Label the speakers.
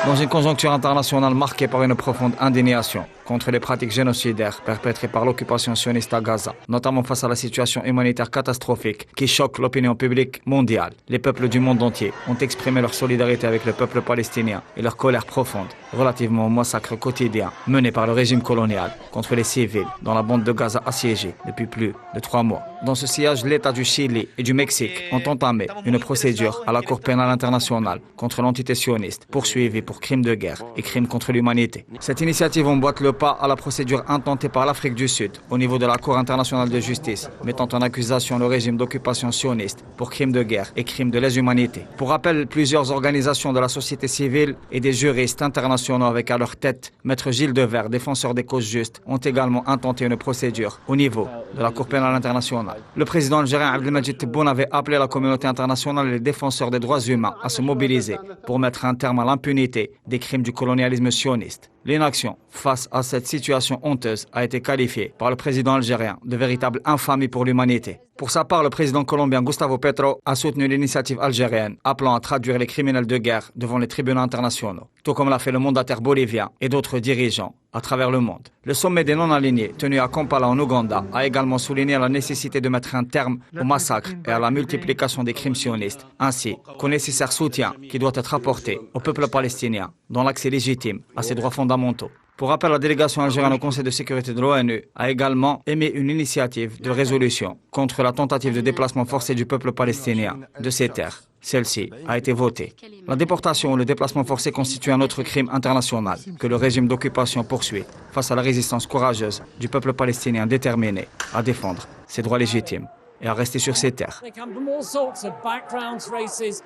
Speaker 1: Dans une conjoncture internationale marquée par une profonde indignation contre les pratiques génocidaires perpétrées par l'occupation sioniste à Gaza, notamment face à la situation humanitaire catastrophique qui choque l'opinion publique mondiale, les peuples du monde entier ont exprimé leur solidarité avec le peuple palestinien et leur colère profonde relativement au massacre quotidien mené par le régime colonial contre les civils dans la bande de Gaza assiégée depuis plus de 3 mois. Dans ce sillage, l'État du Chili et du Mexique ont entamé une procédure à la Cour pénale internationale contre l'entité sioniste, poursuivie pour crimes de guerre et crimes contre l'humanité. Cette initiative emboîte le pas à la procédure intentée par l'Afrique du Sud au niveau de la Cour internationale de justice, mettant en accusation le régime d'occupation sioniste pour crimes de guerre et crimes de lèse-humanité. Pour rappel, plusieurs organisations de la société civile et des juristes internationaux avec à leur tête Maître Gilles Devers, défenseur des causes justes, ont également intenté une procédure au niveau de la Cour pénale internationale. Le président algérien Abdelmadjid Tebboune avait appelé la communauté internationale et les défenseurs des droits humains à se mobiliser pour mettre un terme à l'impunité des crimes du colonialisme sioniste. L'inaction face à cette situation honteuse a été qualifiée par le président algérien de véritable infamie pour l'humanité. Pour sa part, le président colombien Gustavo Petro a soutenu l'initiative algérienne appelant à traduire les criminels de guerre devant les tribunaux internationaux, tout comme l'a fait le mandataire bolivien et d'autres dirigeants à travers le monde. Le sommet des non-alignés tenu à Kampala en Ouganda a également souligné la nécessité de mettre un terme au massacre et à la multiplication des crimes sionistes, ainsi qu'au nécessaire soutien qui doit être apporté au peuple palestinien dans l'accès légitime à ses droits fondamentaux. Pour rappel, la délégation algérienne au Conseil de sécurité de l'ONU a également émis une initiative de résolution contre la tentative de déplacement forcé du peuple palestinien de ses terres. Celle-ci a été votée. La déportation ou le déplacement forcé constitue un autre crime international que le régime d'occupation poursuit face à la résistance courageuse du peuple palestinien déterminé à défendre ses droits légitimes et à rester sur ses terres.